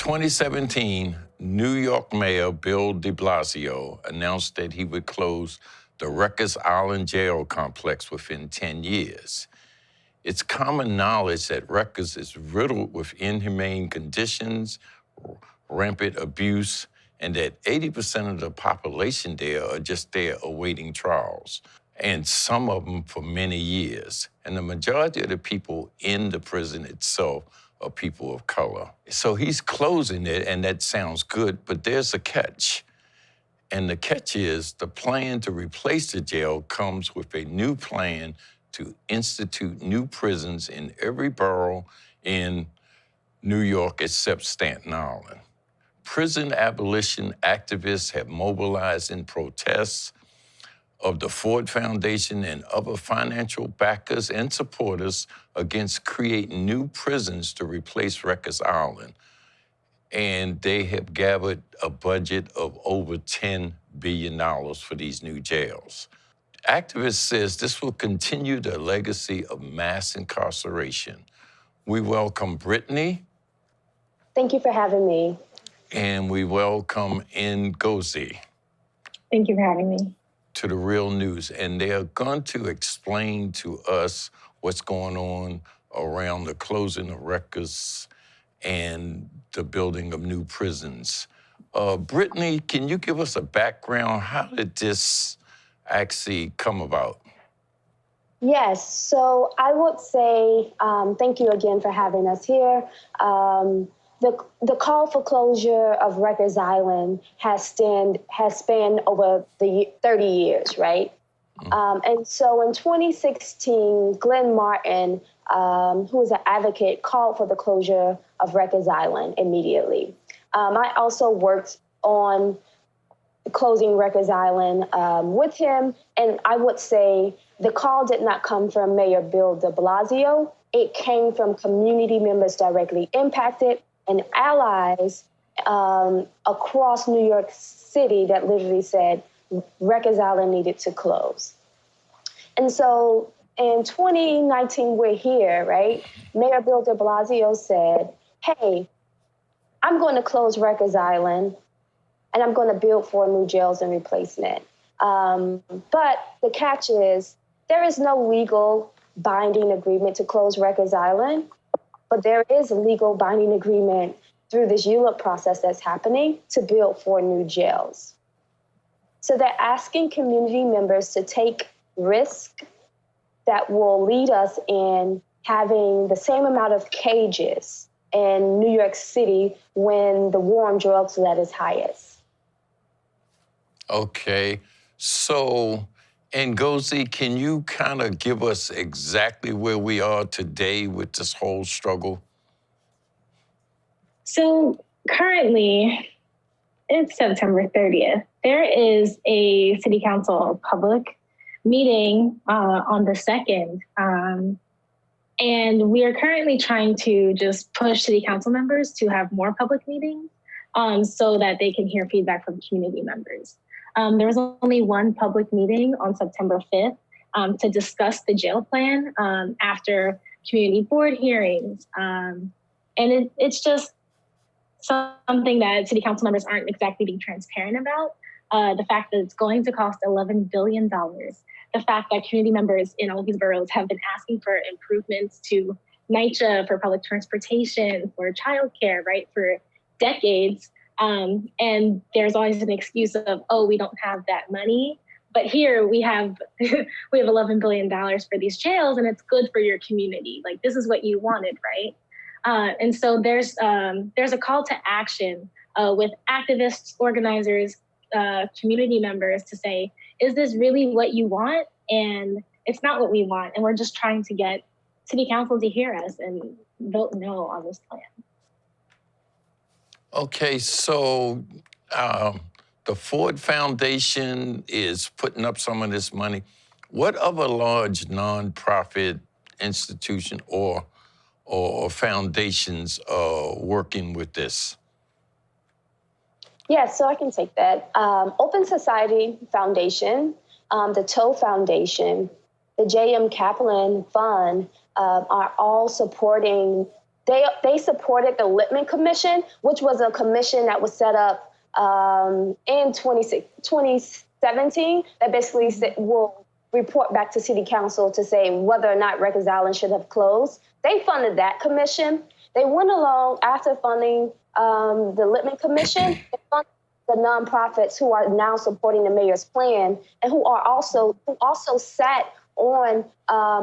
2017, New York Mayor Bill de Blasio announced that he would close the Rikers Island jail complex within 10 years. It's common knowledge that Rikers is riddled with inhumane conditions, rampant abuse, and that 80% of the population there are just there awaiting trials, and some of them for many years. And the majority of the people in the prison itself are people of color. So he's closing it, and that sounds good, but there's a catch. And the catch is the plan to replace the jail comes with a new plan to institute new prisons in every borough in New York except Staten Island. Prison abolition activists have mobilized in protests of the Ford Foundation and other financial backers and supporters against creating new prisons to replace Rikers Island. And they have gathered a budget of over $10 billion for these new jails. Activists says this will continue the legacy of mass incarceration. We welcome Brittany. Thank you for having me. And we welcome Ngozi. Thank you for having me. To the Real News, and they are going to explain to us what's going on around the closing of Rikers and the building of new prisons. Brittany, can you give us a background? How did this actually come about? Yes, so I would say thank you again for having us here. The call for closure of Rikers Island has spanned over the 30 years, right? And so in 2016, Glenn Martin, who is an advocate, called for the closure of Rikers Island immediately. I also worked on closing Rikers Island with him, and I would say the call did not come from Mayor Bill de Blasio. It came from community members directly impacted and allies across New York City that literally said Rikers Island needed to close. And so in 2019, we're here, right? Mayor Bill de Blasio said, hey, I'm going to close Rikers Island and I'm going to build 4 new jails in replacement. But the catch is there is no legal binding agreement to close Rikers Island. But there is a legal binding agreement through this ULIP process that's happening to build 4 new jails. So they're asking community members to take risk that will lead us in having the same amount of cages in New York City when the war on drugs is at its highest. Okay, so Ngozi, can you kind of give us exactly where we are today with this whole struggle? So currently, it's September 30th. There is a city council public meeting on the 2nd. And we are currently trying to just push city council members to have more public meetings so that they can hear feedback from community members. There was only one public meeting on September 5th to discuss the jail plan after community board hearings. And it's just something that city council members aren't exactly being transparent about. The fact that it's going to cost $11 billion. The fact that community members in all these boroughs have been asking for improvements to NYCHA, for public transportation, for childcare, right, for decades. And there's always an excuse of, oh, we don't have that money. But here we have $11 billion for these jails, and it's good for your community. Like, this is what you wanted, right? And so there's a call to action with activists, organizers, community members to say, is this really what you want? And it's not what we want. And we're just trying to get city council to hear us and vote no on this plan. Okay, so the Ford Foundation is putting up some of this money. What other large nonprofit institution or foundations are working with this? Yeah, so I can take that. Open Society Foundation, the Toe Foundation, the J.M. Kaplan Fund are all supporting they supported the Lippman Commission, which was a commission that was set up in 2017 that basically will report back to City Council to say whether or not Rikers Island should have closed. They funded that commission. They went along after funding the Lippman Commission. They funded the nonprofits who are now supporting the mayor's plan and who also sat on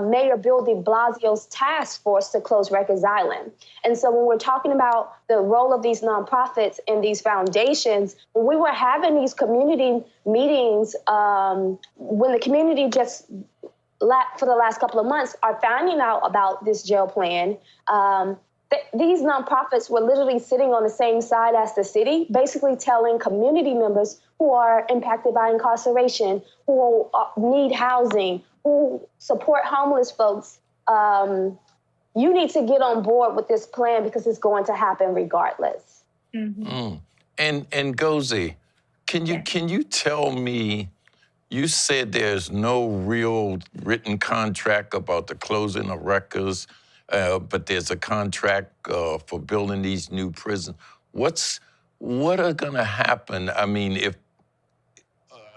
Mayor Bill de Blasio's task force to close Rikers Island. And so when we're talking about the role of these nonprofits and these foundations, when we were having these community meetings, when the community just for the last couple of months are finding out about this jail plan, these nonprofits were literally sitting on the same side as the city, basically telling community members who are impacted by incarceration, who need housing, who support homeless folks, you need to get on board with this plan because it's going to happen regardless. And Ngozi, can you tell me, you said there's no real written contract about the closing of Rikers, but there's a contract for building these new prisons. What are gonna happen? I mean, if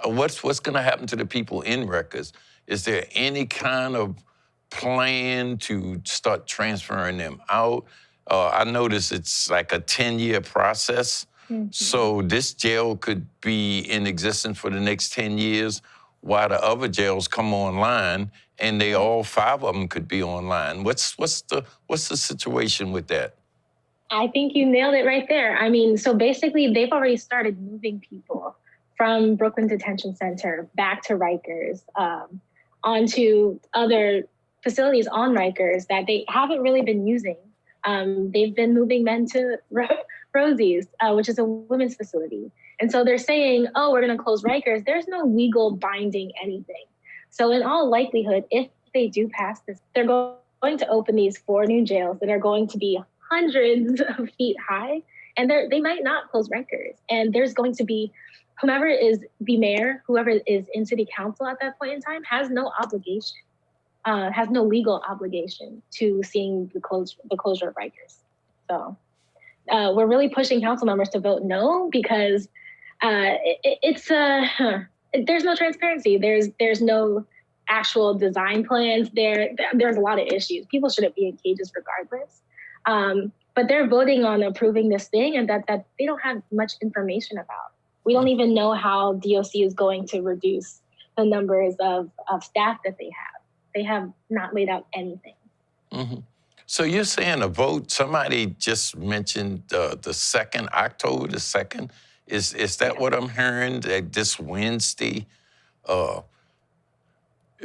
what's gonna happen to the people in Rikers? Is there any kind of plan to start transferring them out? I notice it's like a 10-year process. So this jail could be in existence for the next 10 years while the other jails come online, and all 5 of them could be online. What's the situation with that? I think you nailed it right there. I mean, so basically they've already started moving people from Brooklyn Detention Center back to Rikers, onto other facilities on Rikers that they haven't really been using. They've been moving men to Rosie's, which is a women's facility. And so they're saying, oh, we're gonna close Rikers. There's no legal binding anything. So in all likelihood, if they do pass this, they're going to open these 4 new jails that are going to be hundreds of feet high, and they might not close Rikers. And there's going to be, whomever is the mayor, whoever is in city council at that point in time, has no obligation, has no legal obligation to seeing the closure of Rikers. So we're really pushing council members to vote no, because there's no transparency. There's no actual design plans. There's a lot of issues. People shouldn't be in cages regardless. But they're voting on approving this thing, and that they don't have much information about. We don't even know how DOC is going to reduce the numbers of staff that they have. They have not laid out anything. So you're saying a vote, somebody just mentioned the 2nd, October the 2nd. Is that what I'm hearing, that this Wednesday,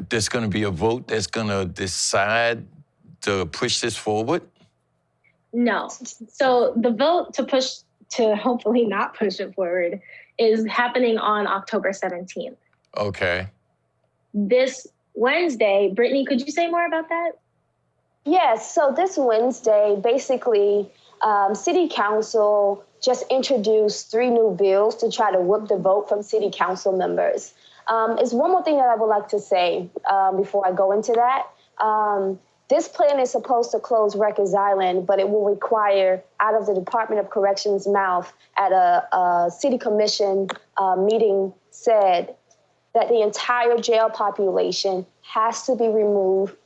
there's gonna be a vote that's gonna decide to push this forward? No. So the vote to hopefully not push it forward is happening on October 17th. Okay. This Wednesday, Brittany, could you say more about that? Yes, so this Wednesday, basically, City Council just introduced 3 new bills to try to whip the vote from City Council members. There's one more thing that I would like to say before I go into that. This plan is supposed to close Rikers Island, but it will require, out of the Department of Corrections' mouth at a City Commission meeting, said that the entire jail population has to be moved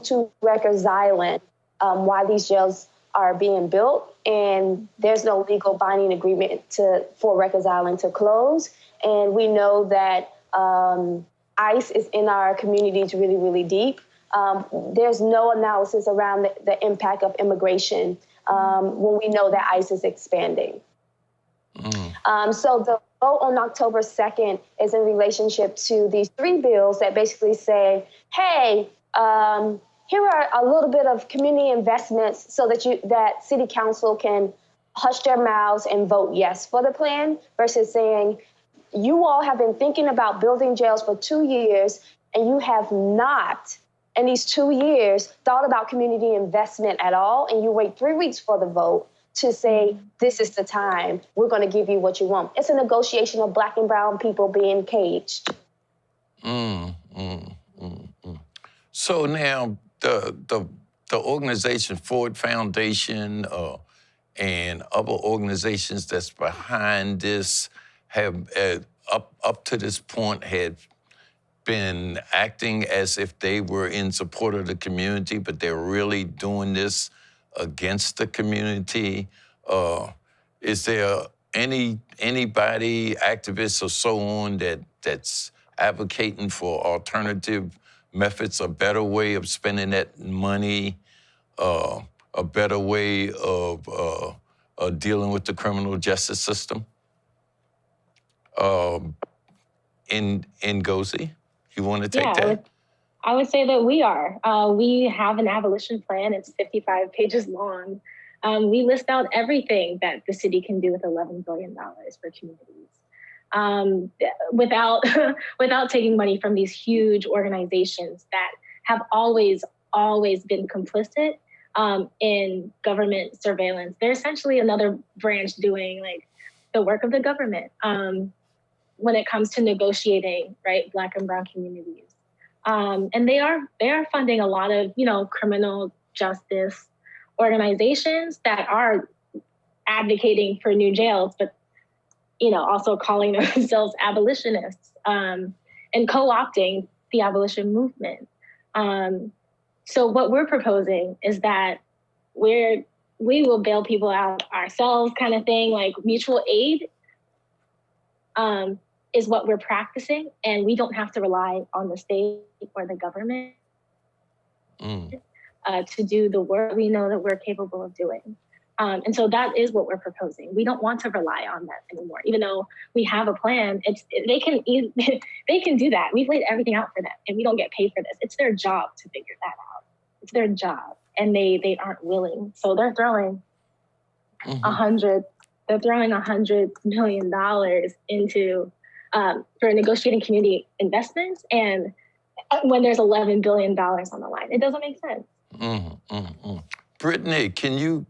to Rikers Island while these jails are being built, and there's no legal binding agreement for Rikers Island to close. And we know that ICE is in our communities really, really deep. There's no analysis around the impact of immigration when we know that ICE is expanding. So the vote on October 2nd is in relationship to these 3 bills that basically say, hey, here are a little bit of community investments so that City Council can hush their mouths and vote yes for the plan, versus saying, you all have been thinking about building jails for 2 years, and you have not, in these 2 years, thought about community investment at all, and you wait 3 weeks for the vote to say, this is the time, we're going to give you what you want. It's a negotiation of Black and brown people being caged. So now the the organization Ford Foundation and other organizations that's behind this have, up to this point, had been acting as if they were in support of the community, but they're really doing this against the community. Is there anybody, activists or so on, that's advocating for alternative methods, a better way of spending that money, a better way of dealing with the criminal justice system? In Ngozi, you want to take that? I would say that we are. We have an abolition plan. It's 55 pages long. We list out everything that the city can do with $11 billion for communities, without taking money from these huge organizations that have always been complicit in government surveillance. They're essentially another branch doing like the work of the government when it comes to negotiating, right, Black and Brown communities. And they are funding a lot of, criminal justice organizations that are advocating for new jails, but, also calling themselves abolitionists and co-opting the abolition movement. So what we're proposing is that we will bail people out ourselves, kind of thing, like mutual aid is what we're practicing, and we don't have to rely on the state or the government to do the work we know that we're capable of doing. And so that is what we're proposing. We don't want to rely on that anymore. Even though we have a plan, they can do that. We've laid everything out for them, and we don't get paid for this. It's their job to figure that out. It's their job, and they aren't willing. So they're throwing $100 million into for negotiating community investments, and when there's $11 billion on the line, it doesn't make sense. Brittany, can you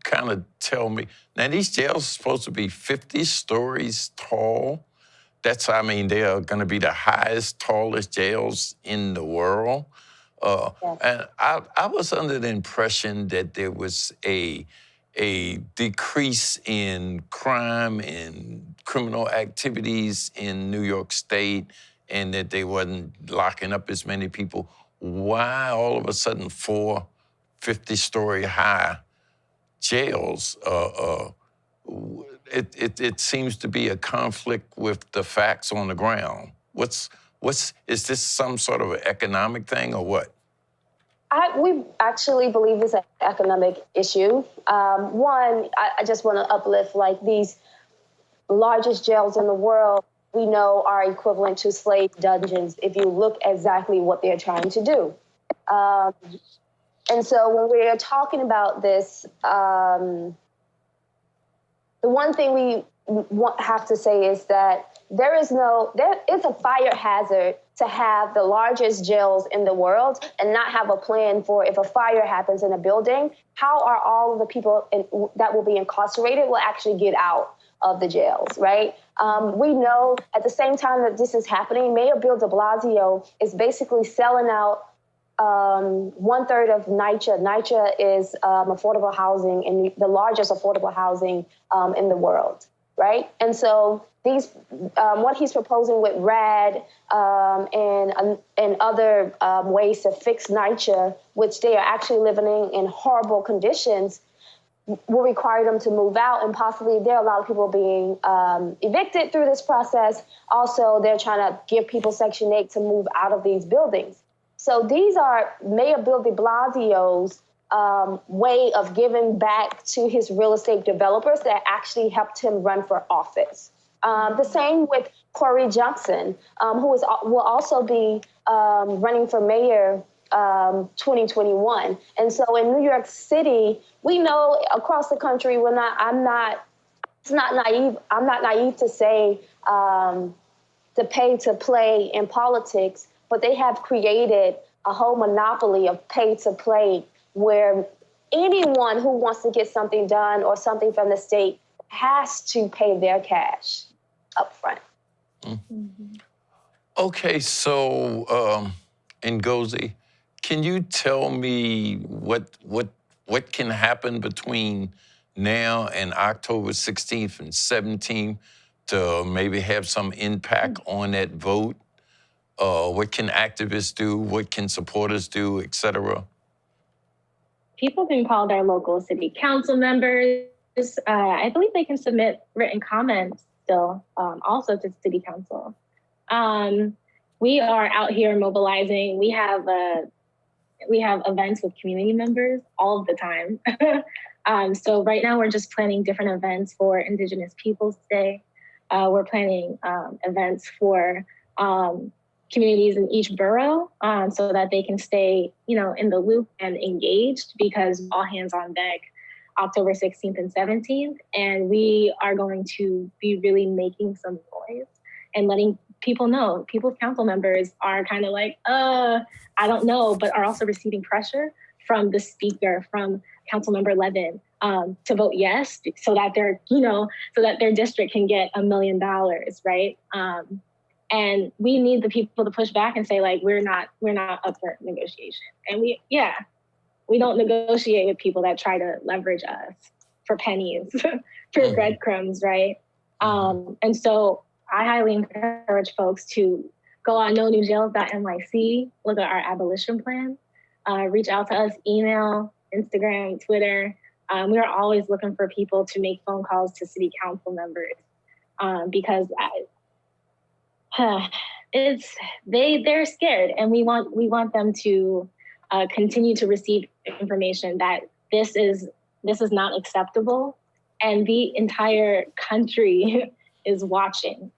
kind of tell me, now these jails are supposed to be 50 stories tall. They are going to be the highest, tallest jails in the world. And I was under the impression that there was a decrease in crime and criminal activities in New York State, and that they wasn't locking up as many people. Why all of a sudden 4 50-story high jails? It seems to be a conflict with the facts on the ground. Is this some sort of an economic thing or what? We actually believe it's an economic issue. One, I just want to uplift, like, these largest jails in the world, we know are equivalent to slave dungeons if you look exactly what they're trying to do. And so when we're talking about this, the one thing we have to say is that there is a fire hazard to have the largest jails in the world and not have a plan for if a fire happens in a building, how are all of the people that will be incarcerated will actually get out of the jails, right? We know at the same time that this is happening, Mayor Bill de Blasio is basically selling out 1/3 of NYCHA. NYCHA is affordable housing, and the largest affordable housing in the world, right? And so what he's proposing with RAD and other ways to fix NYCHA, which they are actually living in horrible conditions, will require them to move out, and possibly there are a lot of people being evicted through this process. Also, they're trying to give people Section 8 to move out of these buildings. So these are Mayor Bill de Blasio's way of giving back to his real estate developers that actually helped him run for office. The same with Corey Johnson, who will also be running for mayor 2021. And so in New York City, we know across the country, I'm not naive to say the pay to play in politics, but they have created a whole monopoly of pay to play where anyone who wants to get something done or something from the state has to pay their cash up front. Okay, so Ngozi, Can you tell me what can happen between now and October 16th and 17th to maybe have some impact on that vote? What can activists do? What can supporters do, et cetera? People can call their local city council members. I believe they can submit written comments still, also to city council. We are out here mobilizing. We have events with community members all of the time. So right now we're just planning different events for Indigenous Peoples Day. We're planning events for communities in each borough so that they can stay, in the loop and engaged, because all hands on deck October 16th and 17th. And we are going to be really making some noise and letting people know. People's council members are kind of like, I don't know, but are also receiving pressure from the speaker, from Councilmember Levin, to vote yes, so that their district can get $1 million, right? And we need the people to push back and say, like, we're not up for negotiation. And we don't negotiate with people that try to leverage us for pennies, for breadcrumbs, right? And so I highly encourage folks to go on No New Jails NYC, look at our abolition plan, reach out to us, email, Instagram, Twitter. We are always looking for people to make phone calls to city council members because they're scared, and we want them to continue to receive information that this is not acceptable, and the entire country is watching.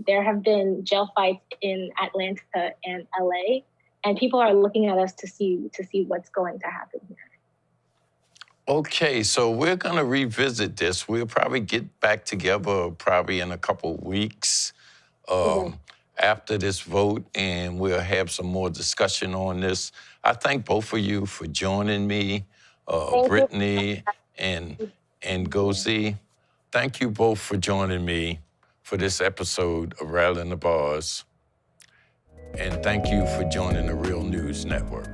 There have been jail fights in Atlanta and LA, and people are looking at us to see what's going to happen here. Okay, so we're gonna revisit this. We'll probably get back together probably in a couple weeks after this vote, and we'll have some more discussion on this. I thank both of you for joining me, Brittany and Ngozi. Thank you both for joining me for this episode of Rattling the Bars. And thank you for joining the Real News Network.